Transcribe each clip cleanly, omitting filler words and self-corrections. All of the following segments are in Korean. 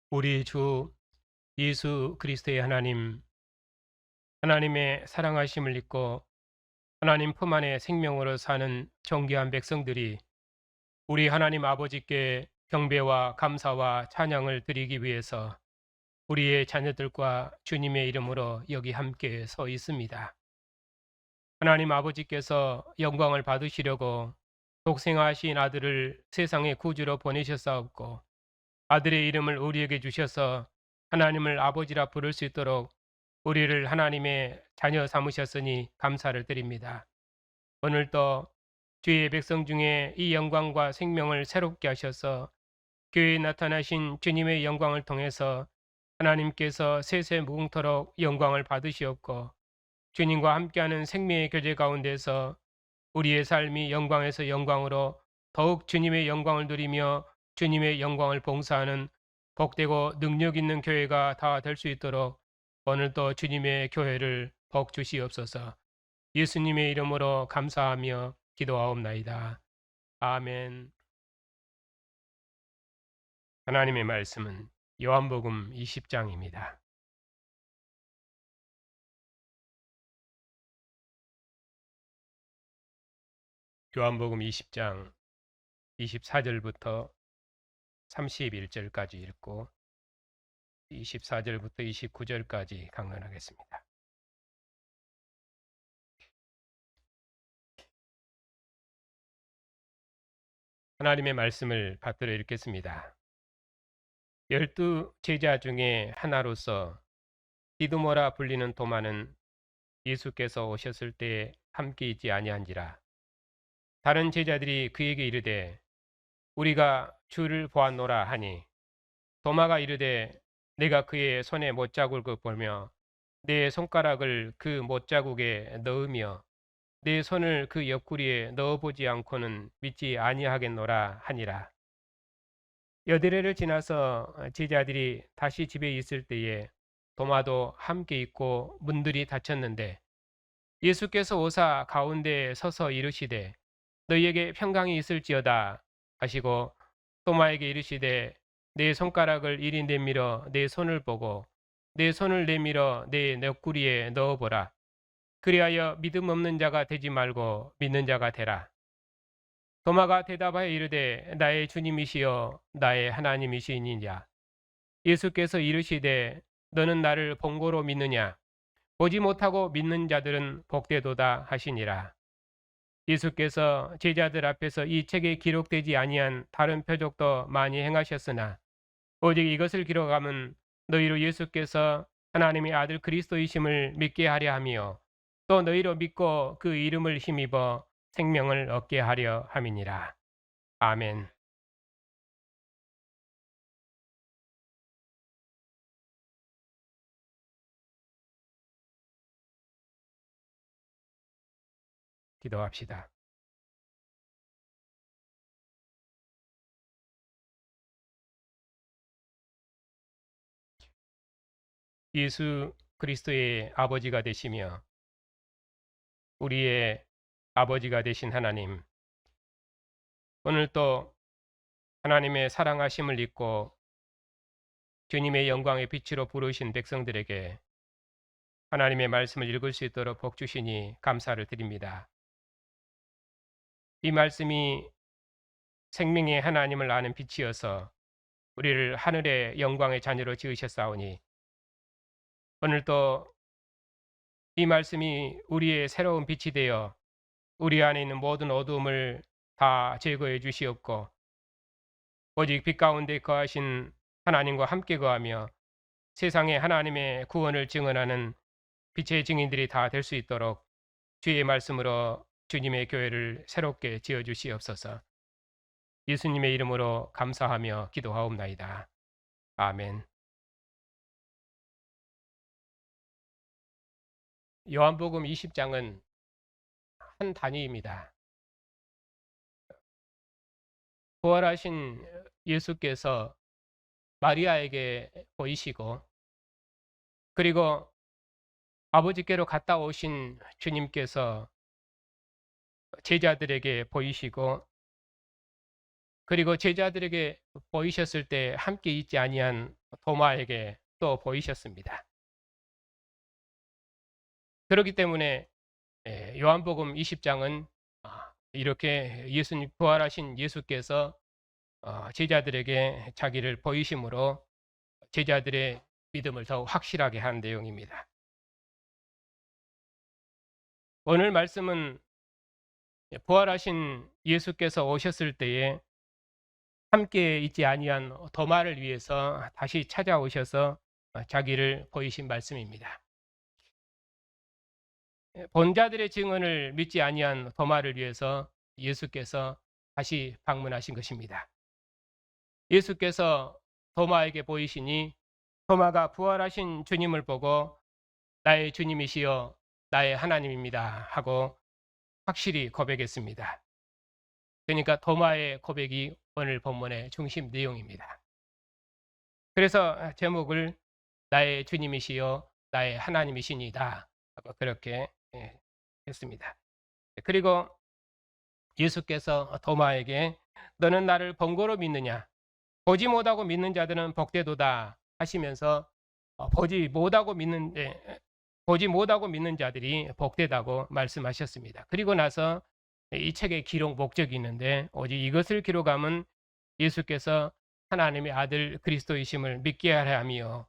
우리 주 예수 그리스도의 하나님의 사랑하심을 믿고 하나님 품 안에 생명으로 사는 존귀한 백성들이 우리 하나님 아버지께 경배와 감사와 찬양을 드리기 위해서 우리의 자녀들과 주님의 이름으로 여기 함께 서 있습니다. 하나님 아버지께서 영광을 받으시려고 독생하신 아들을 세상의 구주로 보내셨사옵고 아들의 이름을 우리에게 주셔서 하나님을 아버지라 부를 수 있도록 우리를 하나님의 자녀 삼으셨으니 감사를 드립니다. 오늘도 주의 백성 중에 이 영광과 생명을 새롭게 하셔서 교회에 나타나신 주님의 영광을 통해서 하나님께서 세세 무궁토록 영광을 받으시옵고 주님과 함께하는 생명의 교제 가운데서 우리의 삶이 영광에서 영광으로 더욱 주님의 영광을 누리며 주님의 영광을 봉사하는 복되고 능력 있는 교회가 다 될 수 있도록 오늘도 주님의 교회를 복 주시옵소서. 예수님의 이름으로 감사하며 기도하옵나이다. 아멘. 하나님의 말씀은 요한복음 20장입니다. 요한복음 20장 24절부터 31절까지 읽고 24절부터 29절까지 강론하겠습니다. 하나님의 말씀을 받들어 읽겠습니다. 12제자 중에 하나로서 디두모라 불리는 도마는 예수께서 오셨을 때에 함께 있지 아니한지라. 다른 제자들이 그에게 이르되 우리가 주를 보았노라 하니 도마가 이르되 내가 그의 손에 못자국을 보며 내 손가락을 그 못자국에 넣으며 내 손을 그 옆구리에 넣어보지 않고는 믿지 아니하겠노라 하니라. 여드레를 지나서 제자들이 다시 집에 있을 때에 도마도 함께 있고 문들이 닫혔는데 예수께서 오사 가운데에 서서 이르시되 너희에게 평강이 있을지어다 하시고 도마에게 이르시되 내 손가락을 이리 내밀어 내 손을 보고 내 손을 내밀어 내 옆구리에 넣어보라. 그리하여 믿음 없는 자가 되지 말고 믿는 자가 되라. 도마가 대답하여 이르되 나의 주님이시여 나의 하나님이시니냐. 예수께서 이르시되 너는 나를 본고로 믿느냐. 보지 못하고 믿는 자들은 복되도다 하시니라. 예수께서 제자들 앞에서 이 책에 기록되지 아니한 다른 표적도 많이 행하셨으나 오직 이것을 기록함은 너희로 예수께서 하나님의 아들 그리스도이심을 믿게 하려 함이요 또 너희로 믿고 그 이름을 힘입어 생명을 얻게 하려 함이니라. 아멘. 기도합시다. 예수 그리스도의 아버지가 되시며 우리의 아버지가 되신 하나님, 오늘 또 하나님의 사랑하심을 잊고 주님의 영광의 빛으로 부르신 백성들에게 하나님의 말씀을 읽을 수 있도록 복 주시니 감사를 드립니다. 이 말씀이 생명의 하나님을 아는 빛이어서 우리를 하늘의 영광의 자녀로 지으셨사오니 오늘도 이 말씀이 우리의 새로운 빛이 되어 우리 안에 있는 모든 어두움을 다 제거해 주시옵고 오직 빛 가운데 거하신 하나님과 함께 거하며 세상에 하나님의 구원을 증언하는 빛의 증인들이 다 될 수 있도록 주의 말씀으로 주님의 교회를 새롭게 지어 주시옵소서. 예수님의 이름으로 감사하며 기도하옵나이다. 아멘. 요한복음 20장은 한 단위입니다. 부활하신 예수께서 마리아에게 보이시고 그리고 아버지께로 갔다 오신 주님께서 제자들에게 보이시고 그리고 제자들에게 보이셨을 때 함께 있지 아니한 도마에게 또 보이셨습니다. 그렇기 때문에 요한복음 20장은 이렇게 예수님 부활하신 예수께서 제자들에게 자기를 보이심으로 제자들의 믿음을 더욱 확실하게 한 내용입니다. 오늘 말씀은 부활하신 예수께서 오셨을 때에 함께 있지 아니한 도마를 위해서 다시 찾아오셔서 자기를 보이신 말씀입니다. 본자들의 증언을 믿지 아니한 도마를 위해서 예수께서 다시 방문하신 것입니다. 예수께서 도마에게 보이시니 도마가 부활하신 주님을 보고 나의 주님이시여 나의 하나님입니다 하고 확실히 고백했습니다. 그러니까 도마의 고백이 오늘 본문의 중심 내용입니다. 그래서 제목을 나의 주님이시여 나의 하나님이시니다 하고 그렇게 했습니다. 그리고 예수께서 도마에게 너는 나를 본고로 믿느냐 보지 못하고 믿는 자들은 복되도다 하시면서 보지 못하고 믿는 자들이 복되다고 말씀하셨습니다. 그리고 나서 이 책의 기록 목적이 있는데 오직 이것을 기록함은 예수께서 하나님의 아들 그리스도이심을 믿게 하려 함이요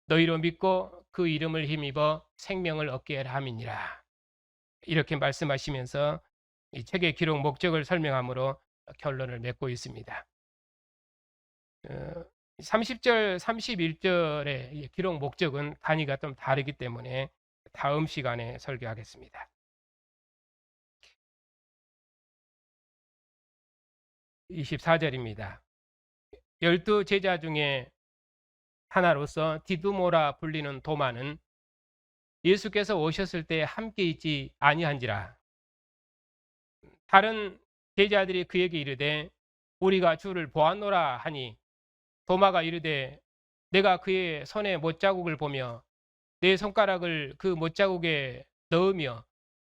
너희로 믿고 그 이름을 힘입어 생명을 얻게 하려 함이니라. 이렇게 말씀하시면서 이 책의 기록 목적을 설명함으로 결론을 맺고 있습니다. 30절, 31절의 기록 목적은 단위가 좀 다르기 때문에 다음 시간에 설교하겠습니다. 24절입니다. 12 제자 중에 하나로서 디두모라 불리는 도마는 예수께서 오셨을 때 함께 있지 아니한지라. 다른 제자들이 그에게 이르되 우리가 주를 보았노라 하니 도마가 이르되 내가 그의 손에 못자국을 보며 내 손가락을 그 못자국에 넣으며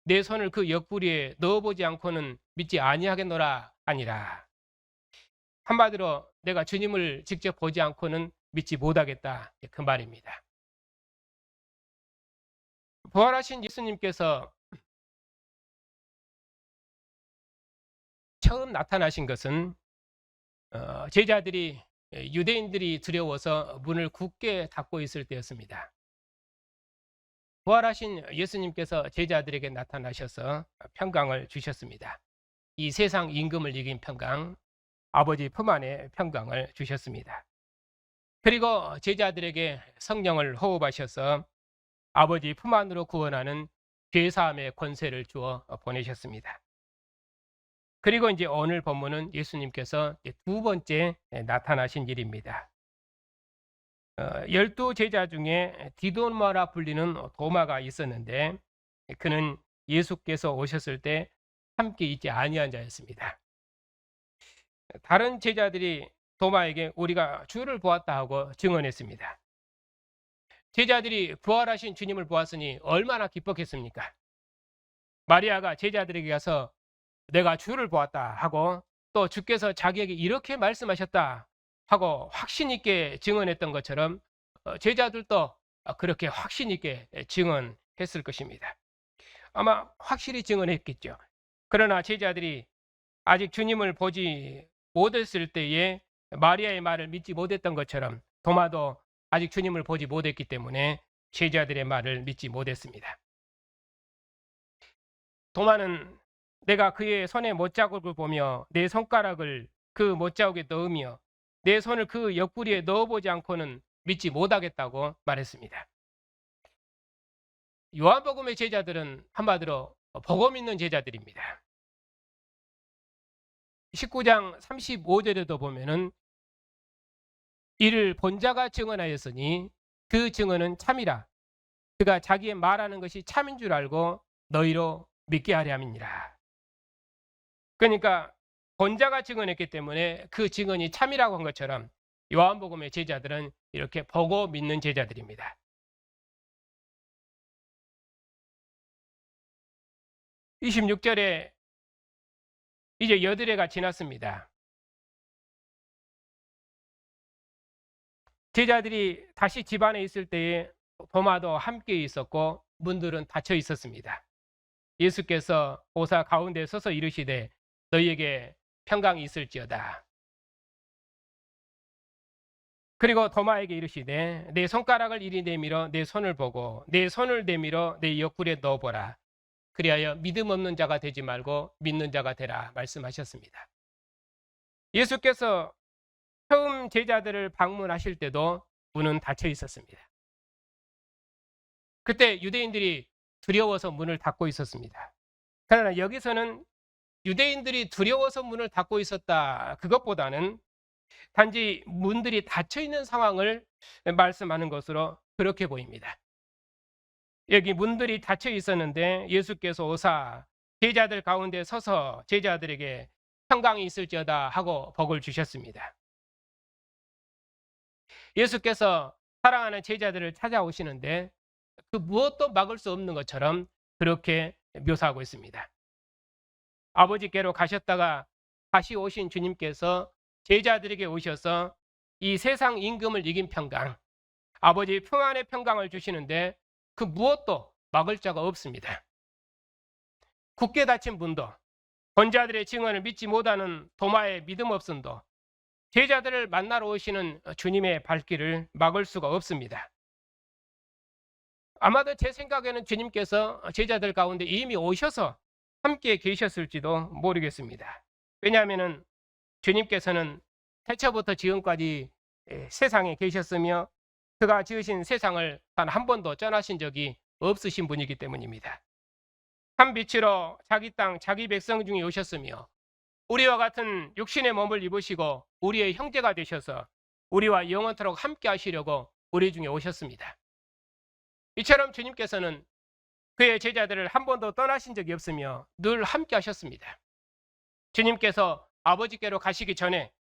내 손을 그 옆구리에 넣어보지 않고는 믿지 아니하겠노라 하니라. 한마디로 내가 주님을 직접 보지 않고는 믿지 못하겠다 그 말입니다. 부활하신 예수님께서 처음 나타나신 것은 제자들이 유대인들이 두려워서 문을 굳게 닫고 있을 때였습니다. 부활하신 예수님께서 제자들에게 나타나셔서 평강을 주셨습니다. 이 세상 임금을 이긴 평강, 아버지 품 안에 평강을 주셨습니다. 그리고 제자들에게 성령을 호흡하셔서 아버지 품 안으로 구원하는 죄사함의 권세를 주어 보내셨습니다. 그리고 이제 오늘 본문은 예수님께서 두 번째 나타나신 일입니다. 12 제자 중에 디도마라 불리는 도마가 있었는데 그는 예수께서 오셨을 때 함께 있지 아니한 자였습니다. 다른 제자들이 도마에게 우리가 주를 보았다 하고 증언했습니다. 제자들이 부활하신 주님을 보았으니 얼마나 기뻤겠습니까? 마리아가 제자들에게 가서 내가 주를 보았다 하고 또 주께서 자기에게 이렇게 말씀하셨다 하고 확신 있게 증언했던 것처럼 제자들도 그렇게 확신 있게 증언했을 것입니다. 아마 확실히 증언했겠죠. 그러나 제자들이 아직 주님을 보지 못했을 때에 마리아의 말을 믿지 못했던 것처럼 도마도 아직 주님을 보지 못했기 때문에 제자들의 말을 믿지 못했습니다. 도마는 내가 그의 손에 못자국을 보며 내 손가락을 그 못자국에 넣으며 내 손을 그 옆구리에 넣어보지 않고는 믿지 못하겠다고 말했습니다. 요한복음의 제자들은 한마디로 복음 있는 제자들입니다. 19장 35절에도 보면은 이를 본자가 증언하였으니 그 증언은 참이라 그가 자기의 말하는 것이 참인 줄 알고 너희로 믿게 하려 함이니라. 그러니까 본자가 증언했기 때문에 그 증언이 참이라고 한 것처럼 요한복음의 제자들은 이렇게 보고 믿는 제자들입니다. 26절에 이제 여드레가 지났습니다. 제자들이 다시 집 안에 있을 때에 도마도 함께 있었고 문들은 닫혀 있었습니다. 예수께서 오사 가운데 서서 이르시되 너희에게 평강이 있을지어다. 그리고 도마에게 이르시되 내 손가락을 이리 내밀어 내 손을 보고 내 손을 내밀어 내 옆구리에 넣어보라. 그리하여 믿음 없는 자가 되지 말고 믿는 자가 되라 말씀하셨습니다. 예수께서 처음 제자들을 방문하실 때도 문은 닫혀 있었습니다. 그때 유대인들이 두려워서 문을 닫고 있었습니다. 그러나 여기서는 유대인들이 두려워서 문을 닫고 있었다, 그것보다는 단지 문들이 닫혀 있는 상황을 말씀하는 것으로 그렇게 보입니다. 여기 문들이 닫혀 있었는데 예수께서 오사 제자들 가운데 서서 제자들에게 평강이 있을지어다 하고 복을 주셨습니다. 예수께서 사랑하는 제자들을 찾아오시는데 그 무엇도 막을 수 없는 것처럼 그렇게 묘사하고 있습니다. 아버지께로 가셨다가 다시 오신 주님께서 제자들에게 오셔서 이 세상 임금을 이긴 평강, 아버지 품 안의 평강을 주시는데 그 무엇도 막을 자가 없습니다. 굳게 닫힌 문도, 권자들의 증언을 믿지 못하는 도마의 믿음 없음도 제자들을 만나러 오시는 주님의 발길을 막을 수가 없습니다. 아마도 제 생각에는 주님께서 제자들 가운데 이미 오셔서 함께 계셨을지도 모르겠습니다. 왜냐하면 주님께서는 태초부터 지금까지 세상에 계셨으며 그가 지으신 세상을 단 한 번도 떠나신 적이 없으신 분이기 때문입니다. 한 빛으로 자기 땅 자기 백성 중에 오셨으며 우리와 같은 육신의 몸을 입으시고 우리의 형제가 되셔서 우리와 영원토록 함께 하시려고 우리 중에 오셨습니다. 이처럼 주님께서는 그의 제자들을 한 번도 떠나신 적이 없으며 늘 함께 하셨습니다. 주님께서 아버지께로 가시기 전에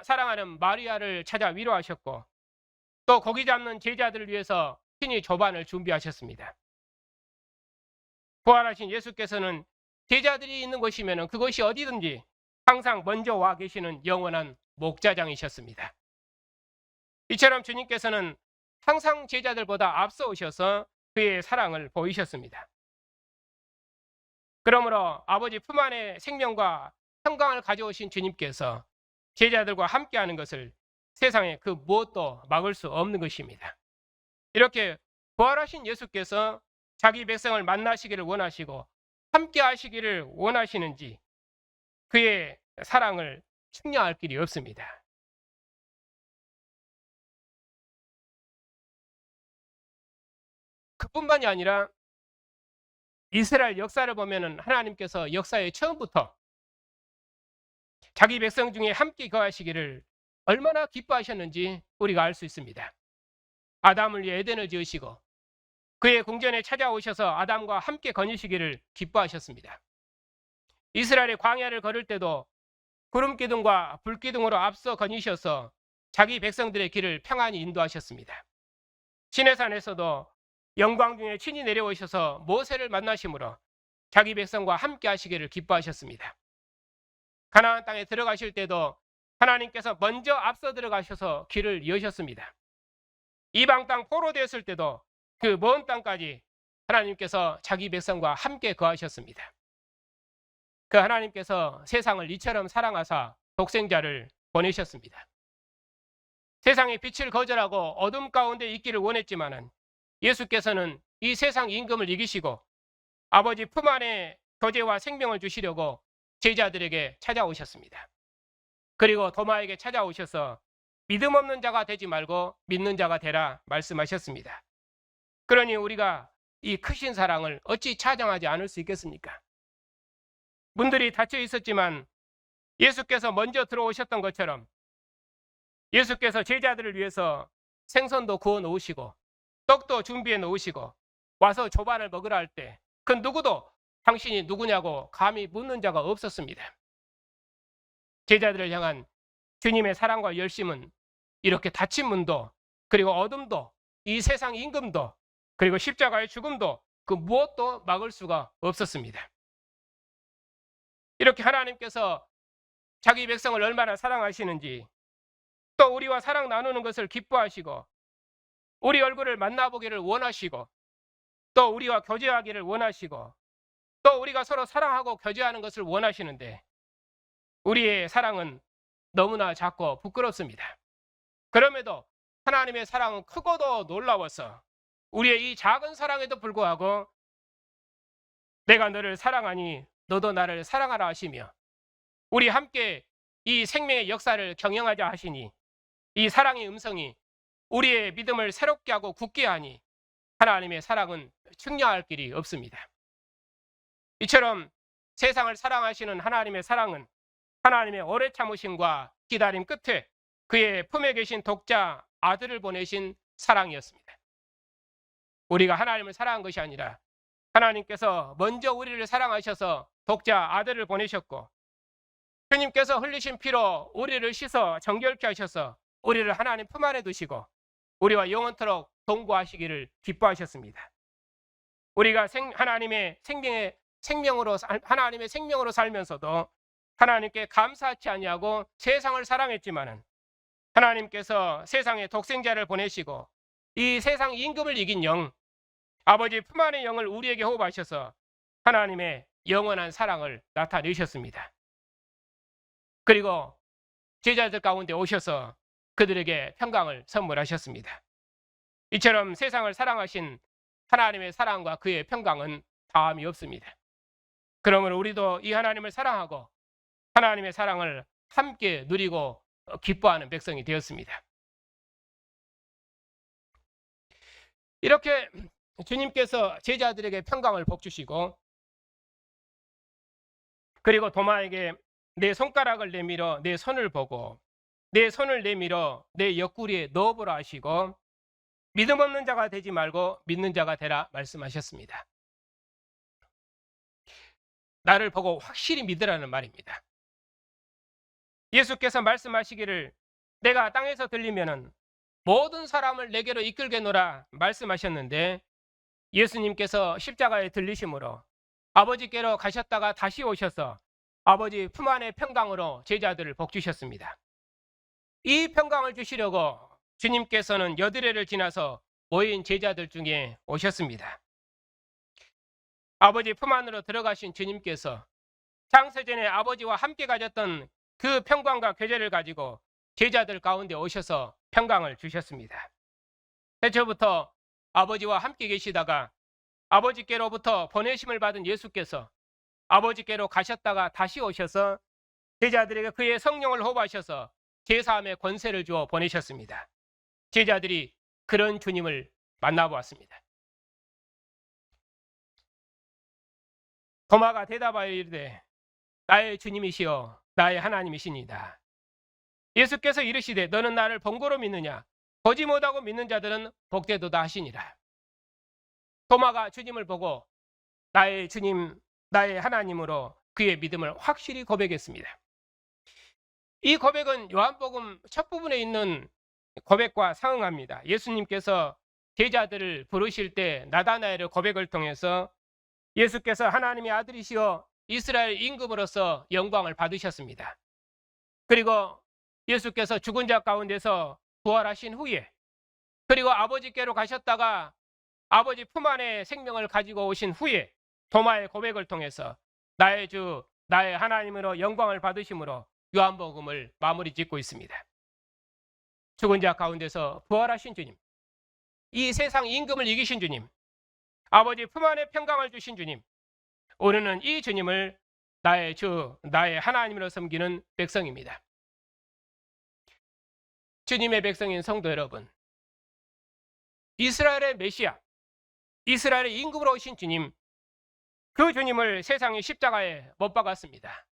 사랑하는 마리아를 찾아 위로하셨고 또 고기 잡는 제자들을 위해서 친히 조반을 준비하셨습니다. 부활하신 예수께서는 제자들이 있는 곳이면 그것이 어디든지 항상 먼저 와 계시는 영원한 목자장이셨습니다. 이처럼 주님께서는 항상 제자들보다 앞서 오셔서 그의 사랑을 보이셨습니다. 그러므로 아버지 품 안에 생명과 평강을 가져오신 주님께서 제자들과 함께하는 것을 세상에 그 무엇도 막을 수 없는 것입니다. 이렇게 부활하신 예수께서 자기 백성을 만나시기를 원하시고 함께 하시기를 원하시는지 그의 사랑을 측량할 길이 없습니다. 그뿐만이 아니라 이스라엘 역사를 보면 하나님께서 역사의 처음부터 자기 백성 중에 함께 거하시기를 얼마나 기뻐하셨는지 우리가 알 수 있습니다. 아담을 위해 에덴을 지으시고 그의 궁전에 찾아오셔서 아담과 함께 거니시기를 기뻐하셨습니다. 이스라엘의 광야를 걸을 때도 구름 기둥과 불 기둥으로 앞서 거니셔서 자기 백성들의 길을 평안히 인도하셨습니다. 시내산에서도 영광 중에 친히 내려오셔서 모세를 만나심으로 자기 백성과 함께 하시기를 기뻐하셨습니다. 가나안 땅에 들어가실 때도 하나님께서 먼저 앞서 들어가셔서 길을 여셨습니다. 이방 땅 포로되었을 때도 그 먼 땅까지 하나님께서 자기 백성과 함께 거하셨습니다. 그 하나님께서 세상을 이처럼 사랑하사 독생자를 보내셨습니다. 세상의 빛을 거절하고 어둠 가운데 있기를 원했지만은 예수께서는 이 세상 임금을 이기시고 아버지 품 안에 교제와 생명을 주시려고 제자들에게 찾아오셨습니다. 그리고 도마에게 찾아오셔서 믿음 없는 자가 되지 말고 믿는 자가 되라 말씀하셨습니다. 그러니 우리가 이 크신 사랑을 어찌 찬양하지 않을 수 있겠습니까? 문들이 닫혀 있었지만 예수께서 먼저 들어오셨던 것처럼 예수께서 제자들을 위해서 생선도 구워 놓으시고 떡도 준비해 놓으시고 와서 조반을 먹으라 할 때 그 누구도 당신이 누구냐고 감히 묻는 자가 없었습니다. 제자들을 향한 주님의 사랑과 열심은 이렇게 닫힌 문도 그리고 어둠도 이 세상 임금도 그리고 십자가의 죽음도 그 무엇도 막을 수가 없었습니다. 이렇게 하나님께서 자기 백성을 얼마나 사랑하시는지 또 우리와 사랑 나누는 것을 기뻐하시고 우리 얼굴을 만나보기를 원하시고 또 우리와 교제하기를 원하시고 또 우리가 서로 사랑하고 교제하는 것을 원하시는데 우리의 사랑은 너무나 작고 부끄럽습니다. 그럼에도 하나님의 사랑은 크고도 놀라워서 우리의 이 작은 사랑에도 불구하고 내가 너를 사랑하니 너도 나를 사랑하라 하시며 우리 함께 이 생명의 역사를 경영하자 하시니 이 사랑의 음성이 우리의 믿음을 새롭게 하고 굳게 하니 하나님의 사랑은 측량할 길이 없습니다. 이처럼 세상을 사랑하시는 하나님의 사랑은 하나님의 오래 참으심과 기다림 끝에 그의 품에 계신 독자 아들을 보내신 사랑이었습니다. 우리가 하나님을 사랑한 것이 아니라 하나님께서 먼저 우리를 사랑하셔서 독자 아들을 보내셨고 주님께서 흘리신 피로 우리를 씻어 정결케 하셔서 우리를 하나님 품 안에 두시고 우리와 영원토록 동거하시기를 기뻐하셨습니다. 우리가 하나님의 생명으로 살면서도 하나님께 감사치 아니하고 세상을 사랑했지만은 하나님께서 세상에 독생자를 보내시고 이 세상 임금을 이긴 영 아버지 품 안의 영을 우리에게 호흡하셔서 하나님의 영원한 사랑을 나타내셨습니다. 그리고 제자들 가운데 오셔서 그들에게 평강을 선물하셨습니다. 이처럼 세상을 사랑하신 하나님의 사랑과 그의 평강은 다함이 없습니다. 그러므로 우리도 이 하나님을 사랑하고 하나님의 사랑을 함께 누리고 기뻐하는 백성이 되었습니다. 이렇게 주님께서 제자들에게 평강을 복주시고 그리고 도마에게 내 손가락을 내밀어 내 손을 보고 내 손을 내밀어 내 옆구리에 넣어보라 하시고 믿음 없는 자가 되지 말고 믿는 자가 되라 말씀하셨습니다. 나를 보고 확실히 믿으라는 말입니다. 예수께서 말씀하시기를 내가 땅에서 들리면은 모든 사람을 내게로 이끌게노라 말씀하셨는데 예수님께서 십자가에 들리심으로 아버지께로 가셨다가 다시 오셔서 아버지 품 안의 평강으로 제자들을 복주셨습니다. 이 평강을 주시려고 주님께서는 여드레를 지나서 모인 제자들 중에 오셨습니다. 아버지 품 안으로 들어가신 주님께서 창세전에 아버지와 함께 가졌던 그 평강과 교제를 가지고 제자들 가운데 오셔서 평강을 주셨습니다. 태초부터 아버지와 함께 계시다가 아버지께로부터 보내심을 받은 예수께서 아버지께로 가셨다가 다시 오셔서 제자들에게 그의 성령을 호흡하셔서 제사함의 권세를 주어 보내셨습니다. 제자들이 그런 주님을 만나보았습니다. 도마가 대답하여 이르되 나의 주님이시여 나의 하나님이시니이다. 예수께서 이르시되 너는 나를 본고로 믿느냐 보지 못하고 믿는 자들은 복되도다 하시니라. 도마가 주님을 보고 나의 주님 나의 하나님으로 그의 믿음을 확실히 고백했습니다. 이 고백은 요한복음 첫 부분에 있는 고백과 상응합니다. 예수님께서 제자들을 부르실 때 나다나엘의 고백을 통해서 예수께서 하나님의 아들이시여 이스라엘 임금으로서 영광을 받으셨습니다. 그리고 예수께서 죽은 자 가운데서 부활하신 후에 그리고 아버지께로 가셨다가 아버지 품 안에 생명을 가지고 오신 후에 도마의 고백을 통해서 나의 주 나의 하나님으로 영광을 받으심으로 요한복음을 마무리 짓고 있습니다. 죽은 자 가운데서 부활하신 주님, 이 세상 임금을 이기신 주님, 아버지 품 안에 평강을 주신 주님, 우리는 이 주님을 나의 주 나의 하나님으로 섬기는 백성입니다. 주님의 백성인 성도 여러분, 이스라엘의 메시아, 이스라엘의 임금으로 오신 주님, 그 주님을 세상의 십자가에 못 박았습니다.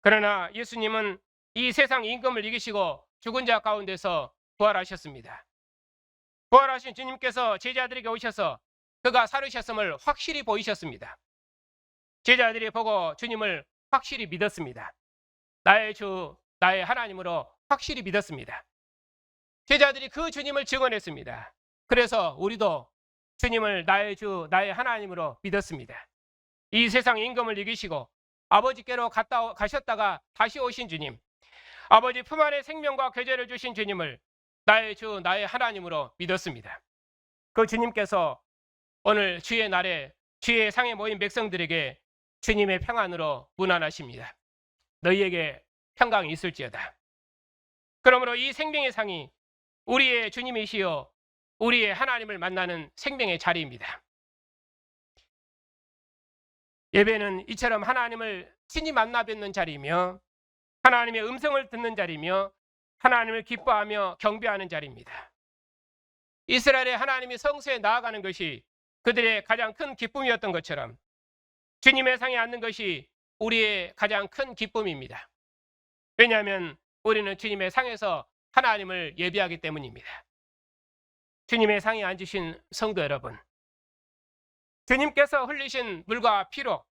그러나 예수님은 이 세상 임금을 이기시고 죽은 자 가운데서 부활하셨습니다. 부활하신 주님께서 제자들에게 오셔서 그가 살으셨음을 확실히 보이셨습니다. 제자들이 보고 주님을 확실히 믿었습니다. 나의 주, 나의 하나님으로 확실히 믿었습니다. 제자들이 그 주님을 증언했습니다. 그래서 우리도 주님을 나의 주, 나의 하나님으로 믿었습니다. 이 세상 임금을 이기시고 아버지께로 가셨다가 다시 오신 주님, 아버지 품 안에 생명과 교제를 주신 주님을 나의 주, 나의 하나님으로 믿었습니다. 그 주님께서 오늘 주의 날에 주의 상에 모인 백성들에게 주님의 평안으로 문안하십니다. 너희에게 평강이 있을지어다. 그러므로 이 생명의 상이 우리의 주님이시여 우리의 하나님을 만나는 생명의 자리입니다. 예배는 이처럼 하나님을 친히 만나 뵙는 자리이며 하나님의 음성을 듣는 자리이며 하나님을 기뻐하며 경배하는 자리입니다. 이스라엘의 하나님이 성소에 나아가는 것이 그들의 가장 큰 기쁨이었던 것처럼 주님의 상에 앉는 것이 우리의 가장 큰 기쁨입니다. 왜냐하면 우리는 주님의 상에서 하나님을 예배하기 때문입니다. 주님의 상에 앉으신 성도 여러분, 주님께서 흘리신 물과 피로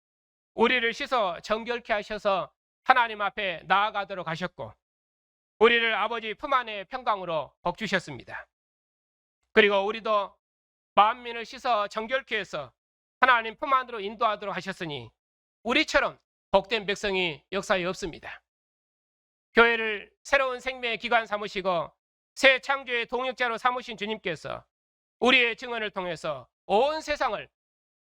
우리를 씻어 정결케 하셔서 하나님 앞에 나아가도록 하셨고 우리를 아버지 품 안의 평강으로 복주셨습니다. 그리고 우리도 만민을 씻어 정결케 해서 하나님 품 안으로 인도하도록 하셨으니 우리처럼 복된 백성이 역사에 없습니다. 교회를 새로운 생명의 기관 삼으시고 새 창조의 동역자로 삼으신 주님께서 우리의 증언을 통해서 온 세상을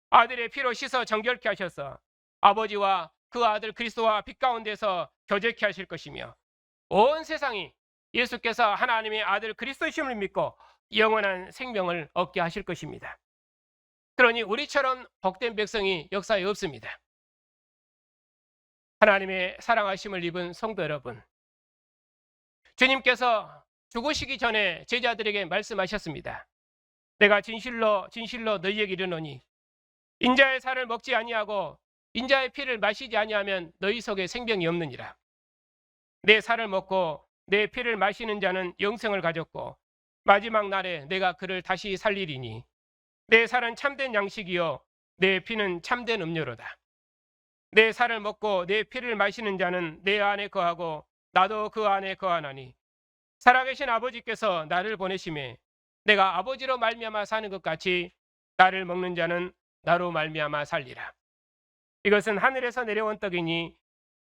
아들의 피로 씻어 정결케 하셔서 아버지와 그 아들 그리스도와 빛 가운데서 교제케 하실 것이며 온 세상이 예수께서 하나님의 아들 그리스도심을 믿고 영원한 생명을 얻게 하실 것입니다. 그러니 우리처럼 복된 백성이 역사에 없습니다. 하나님의 사랑하심을 입은 성도 여러분, 주님께서 죽으시기 전에 제자들에게 말씀하셨습니다. 내가 진실로 진실로 너희에게 이르노니 인자의 살을 먹지 아니하고 인자의 피를 마시지 아니하면 너희 속에 생명이 없느니라. 내 살을 먹고 내 피를 마시는 자는 영생을 가졌고 마지막 날에 내가 그를 다시 살리리니 내 살은 참된 양식이요 내 피는 참된 음료로다. 내 살을 먹고 내 피를 마시는 자는 내 안에 거하고 나도 그 안에 거하나니 살아계신 아버지께서 나를 보내심에 내가 아버지로 말미암아 사는 것 같이 나를 먹는 자는 나로 말미암아 살리라. 이것은 하늘에서 내려온 떡이니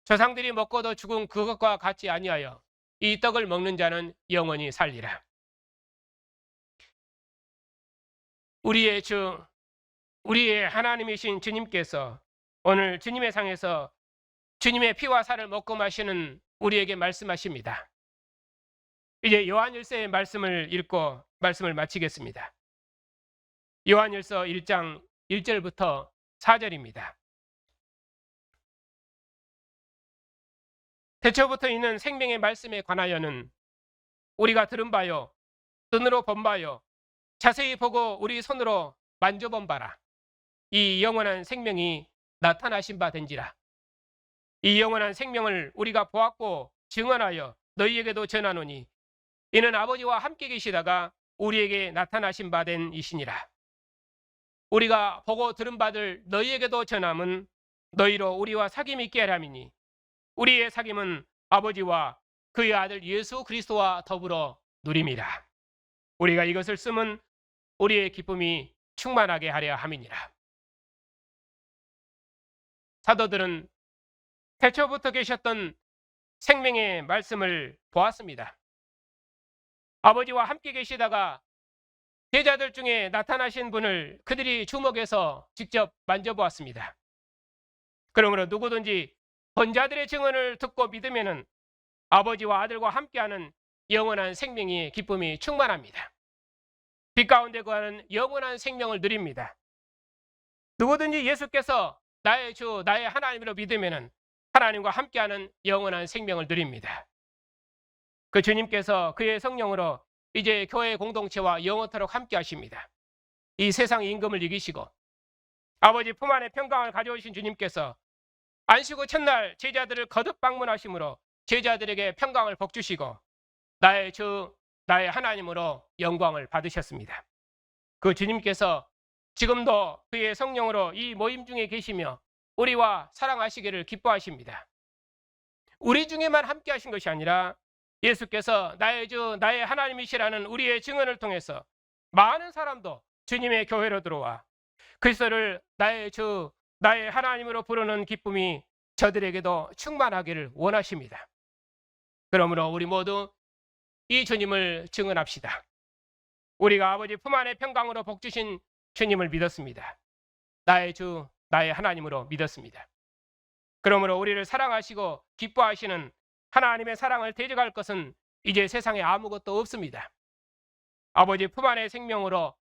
조상들이 먹고도 죽은 그것과 같지 아니하여 이 떡을 먹는 자는 영원히 살리라. 우리의 주, 우리의 하나님이신 주님께서 오늘 주님의 상에서 주님의 피와 살을 먹고 마시는 우리에게 말씀하십니다. 이제 요한일서의 말씀을 읽고 말씀을 마치겠습니다. 요한일서 1장 1절부터 4절입니다. 태초부터 있는 생명의 말씀에 관하여는 우리가 들은 바요 눈으로 본 바요 자세히 보고 우리 손으로 만져본 바라. 이 영원한 생명이 나타나신 바 된지라. 이 영원한 생명을 우리가 보았고 증언하여 너희에게도 전하노니 이는 아버지와 함께 계시다가 우리에게 나타나신 바 된 이시니라. 우리가 보고 들은 바들 너희에게도 전함은 너희로 우리와 사귐이 있게 하람이니 우리의 사귐은 아버지와 그의 아들 예수 그리스도와 더불어 누림이라. 우리가 이것을 쓰면 우리의 기쁨이 충만하게 하려 함이니라. 사도들은 태초부터 계셨던 생명의 말씀을 보았습니다. 아버지와 함께 계시다가 제자들 중에 나타나신 분을 그들이 주목해서 직접 만져보았습니다. 그러므로 누구든지 본 자들의 증언을 듣고 믿으면 아버지와 아들과 함께하는 영원한 생명의 기쁨이 충만합니다. 빛 가운데 거하는 영원한 생명을 누립니다. 누구든지 예수께서 나의 주, 나의 하나님으로 믿으면 하나님과 함께하는 영원한 생명을 누립니다. 그 주님께서 그의 성령으로 이제 교회 공동체와 영원토록 함께 하십니다. 이 세상 임금을 이기시고 아버지 품 안에 평강을 가져오신 주님께서 안식 후 첫날 제자들을 거듭 방문하심으로 제자들에게 평강을 복주시고 나의 주, 나의 하나님으로 영광을 받으셨습니다. 그 주님께서 지금도 그의 성령으로 이 모임 중에 계시며 우리와 사랑하시기를 기뻐하십니다. 우리 중에만 함께 하신 것이 아니라 예수께서 나의 주, 나의 하나님이시라는 우리의 증언을 통해서 많은 사람도 주님의 교회로 들어와 그리스도를 나의 주, 나의 하나님으로 부르는 기쁨이 저들에게도 충만하기를 원하십니다. 그러므로 우리 모두 이 주님을 증언합시다. 우리가 아버지 품 안에 평강으로 복 주신 주님을 믿었습니다. 나의 주, 나의 하나님으로 믿었습니다. 그러므로 우리를 사랑하시고 기뻐하시는 하나님의 사랑을 대적할 것은 이제 세상에 아무것도 없습니다. 아버지 품 안의 생명으로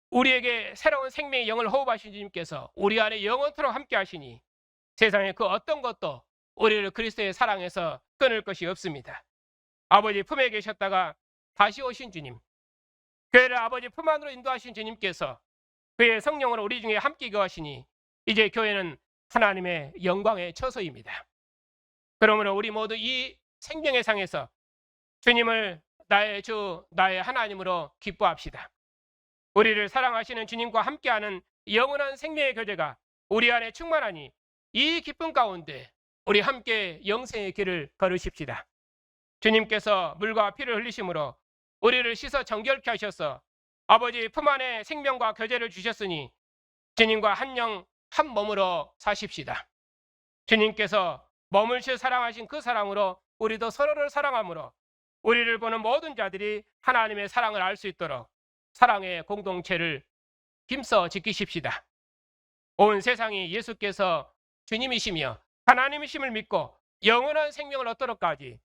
우리에게 새로운 생명의 영을 호흡하신 주님께서 우리 안에 영원토록 함께 하시니 세상에 그 어떤 것도 우리를 그리스도의 사랑에서 끊을 것이 없습니다. 아버지 품에 계셨다가 다시 오신 주님, 교회를 아버지 품 안으로 인도하신 주님께서 그의 성령으로 우리 중에 함께 거하시니 이제 교회는 하나님의 영광의 처소입니다. 그러므로 우리 모두 이 생명의 상에서 주님을 나의 주, 나의 하나님으로 기뻐합시다. 우리를 사랑하시는 주님과 함께하는 영원한 생명의 교제가 우리 안에 충만하니 이 기쁨 가운데 우리 함께 영생의 길을 걸으십시다. 주님께서 물과 피를 흘리심으로 우리를 씻어 정결케 하셔서 아버지 품 안에 생명과 교제를 주셨으니 주님과 한 영 한 몸으로 사십시다. 주님께서 머물실 사랑하신 그 사랑으로 우리도 서로를 사랑함으로 우리를 보는 모든 자들이 하나님의 사랑을 알 수 있도록 사랑의 공동체를 힘써 지키십시다. 온 세상이 예수께서 주님이시며 하나님이심을 믿고 영원한 생명을 얻도록까지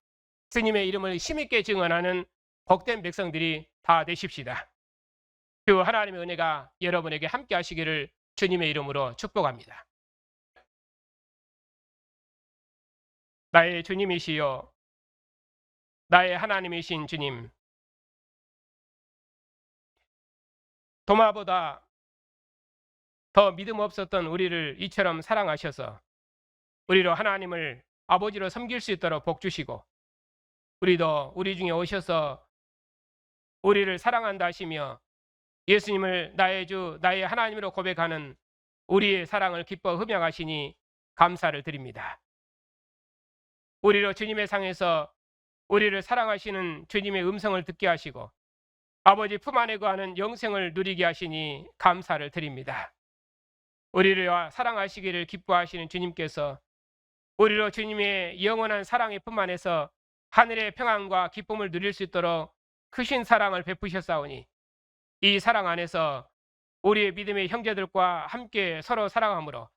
주님의 이름을 힘있게 증언하는 복된 백성들이 다 되십시다. 주 하나님의 은혜가 여러분에게 함께 하시기를 주님의 이름으로 축복합니다. 나의 주님이시여 나의 하나님이신 주님, 도마보다 더 믿음 없었던 우리를 이처럼 사랑하셔서 우리로 하나님을 아버지로 섬길 수 있도록 복 주시고 우리도 우리 중에 오셔서 우리를 사랑한다 하시며 예수님을 나의 주, 나의 하나님으로 고백하는 우리의 사랑을 기뻐 흠양하시니 감사를 드립니다. 우리로 주님의 상에서 우리를 사랑하시는 주님의 음성을 듣게 하시고 아버지 품 안에 거하는 영생을 누리게 하시니 감사를 드립니다. 우리를 사랑하시기를 기뻐하시는 주님께서 우리로 주님의 영원한 사랑의 품 안에서 하늘의 평안과 기쁨을 누릴 수 있도록 크신 사랑을 베푸셨사오니 이 사랑 안에서 우리의 믿음의 형제들과 함께 서로 사랑함으로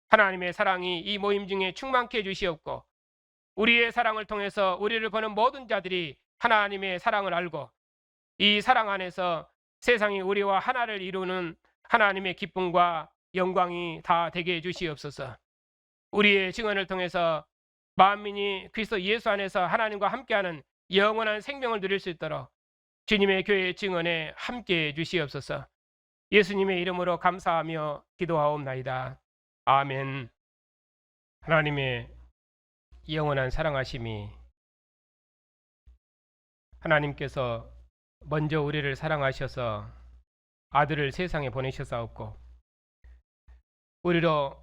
하나님의 사랑이 이 모임 중에 충만케 해주시옵고 우리의 사랑을 통해서 우리를 보는 모든 자들이 하나님의 사랑을 알고 이 사랑 안에서 세상이 우리와 하나를 이루는 하나님의 기쁨과 영광이 다 되게 해주시옵소서. 우리의 증언을 통해서 만민이 그리스도 예수 안에서 하나님과 함께하는 영원한 생명을 누릴 수 있도록 주님의 교회의 증언에 함께해 주시옵소서. 예수님의 이름으로 감사하며 기도하옵나이다. 아멘. 하나님의 영원한 사랑하심이 하나님께서 먼저 우리를 사랑하셔서 아들을 세상에 보내셨사옵고 우리로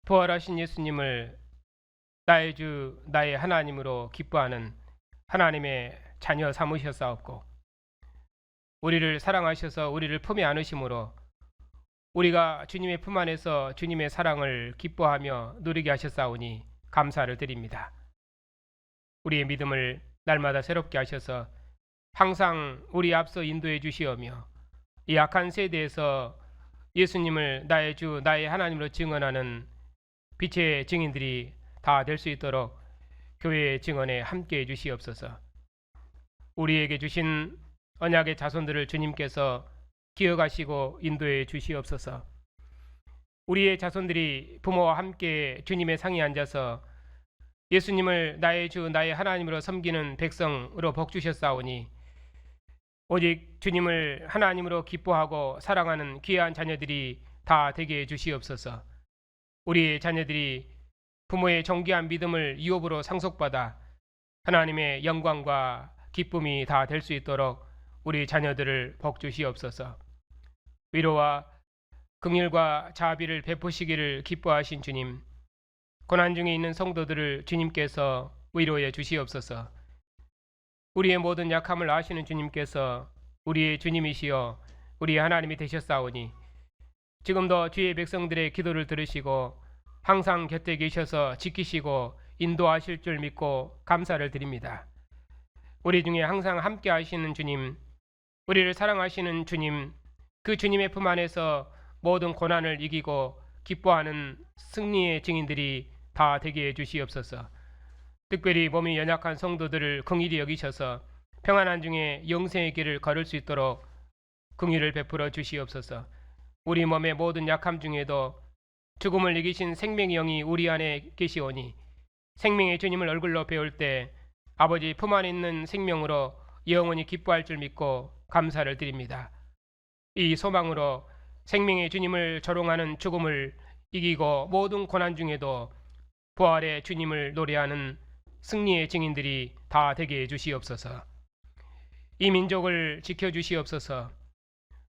부활하신 예수님을 나의 주 나의 하나님으로 기뻐하는 하나님의 자녀 삼으셨사옵고 우리를 사랑하셔서 우리를 품에 안으심으로 우리가 주님의 품 안에서 주님의 사랑을 기뻐하며 누리게 하셨사오니 감사를 드립니다. 우리의 믿음을 날마다 새롭게 하셔서 항상 우리 앞서 인도해 주시오며 이 악한 세대에서 예수님을 나의 주 나의 하나님으로 증언하는 빛의 증인들이 다 될 수 있도록 교회의 증언에 함께해 주시옵소서. 우리에게 주신 언약의 자손들을 주님께서 기억하시고 인도해 주시옵소서. 우리의 자손들이 부모와 함께 주님의 상에 앉아서 예수님을 나의 주 나의 하나님으로 섬기는 백성으로 복 주셨사오니 오직 주님을 하나님으로 기뻐하고 사랑하는 귀한 자녀들이 다 되게 해 주시옵소서. 우리의 자녀들이 부모의 정귀한 믿음을 유업으로 상속받아 하나님의 영광과 기쁨이 다 될 수 있도록 우리 자녀들을 복 주시옵소서. 위로와 긍휼과 자비를 베푸시기를 기뻐하신 주님, 고난 중에 있는 성도들을 주님께서 위로해 주시옵소서. 우리의 모든 약함을 아시는 주님께서 우리의 주님이시여 우리의 하나님이 되셨사오니 지금도 주의 백성들의 기도를 들으시고 항상 곁에 계셔서 지키시고 인도하실 줄 믿고 감사를 드립니다. 우리 중에 항상 함께 하시는 주님, 우리를 사랑하시는 주님, 그 주님의 품 안에서 모든 고난을 이기고 기뻐하는 승리의 증인들이 다 되게 해 주시옵소서. 특별히 몸이 연약한 성도들을 긍휼히 여기셔서 평안한 중에 영생의 길을 걸을 수 있도록 긍휼을 베풀어 주시옵소서. 우리 몸의 모든 약함 중에도 죽음을 이기신 생명의 영이 우리 안에 계시오니 생명의 주님을 얼굴로 배울 때 아버지 품 안에 있는 생명으로 영원히 기뻐할 줄 믿고 감사를 드립니다. 이 소망으로 생명의 주님을 조롱하는 죽음을 이기고 모든 고난 중에도 부활의 주님을 노래하는 승리의 증인들이 다 되게 해 주시옵소서. 이 민족을 지켜주시옵소서.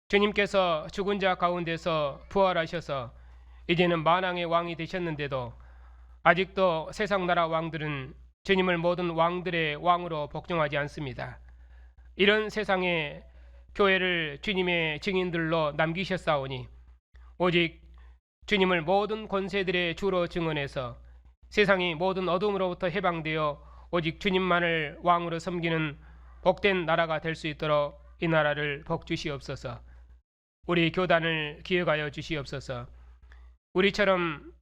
주님께서 죽은 자 가운데서 부활하셔서 이제는 만왕의 왕이 되셨는데도 아직도 세상 나라 왕들은 주님을 모든 왕들의 왕으로 복종하지 않습니다. 이런 세상에 교회를 주님의 증인들로 남기셨사오니 오직 주님을 모든 권세들의 주로 증언해서 세상이 모든 어둠으로부터 해방되어 오직 주님만을 왕으로 섬기는 복된 나라가 될 수 있도록 이 나라를 복주시옵소서. 우리 교단을 기억하여 주시옵소서. 우리처럼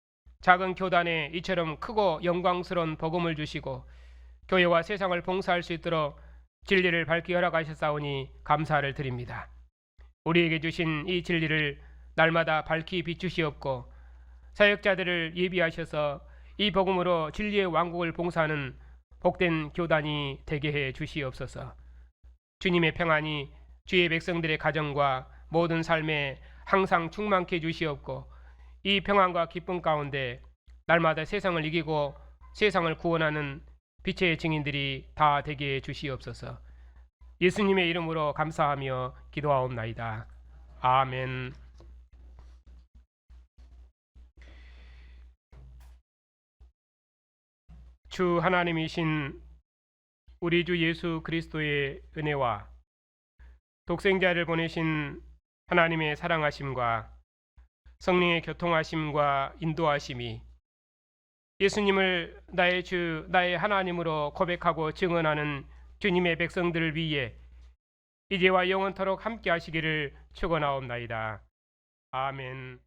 작은 교단에 이처럼 크고 영광스러운 복음을 주시고 교회와 세상을 봉사할 수 있도록 진리를 밝히 허락하셨사오니 감사를 드립니다. 우리에게 주신 이 진리를 날마다 밝히 비추시옵고 사역자들을 예비하셔서 이 복음으로 진리의 왕국을 봉사하는 복된 교단이 되게 해 주시옵소서. 주님의 평안이 주의 백성들의 가정과 모든 삶에 항상 충만케 주시옵고 이 평안과 기쁨 가운데 날마다 세상을 이기고 세상을 구원하는 빛의 증인들이 다 되게 해 주시옵소서. 예수님의 이름으로 감사하며 기도하옵나이다. 아멘. 주 하나님이신 우리 주 예수 그리스도의 은혜와 독생자를 보내신 하나님의 사랑하심과 성령의 교통하심과 인도하심이 예수님을 나의 주, 나의 하나님으로 고백하고 증언하는 주님의 백성들을 위해 이제와 영원토록 함께 하시기를 축원하옵나이다. 아멘.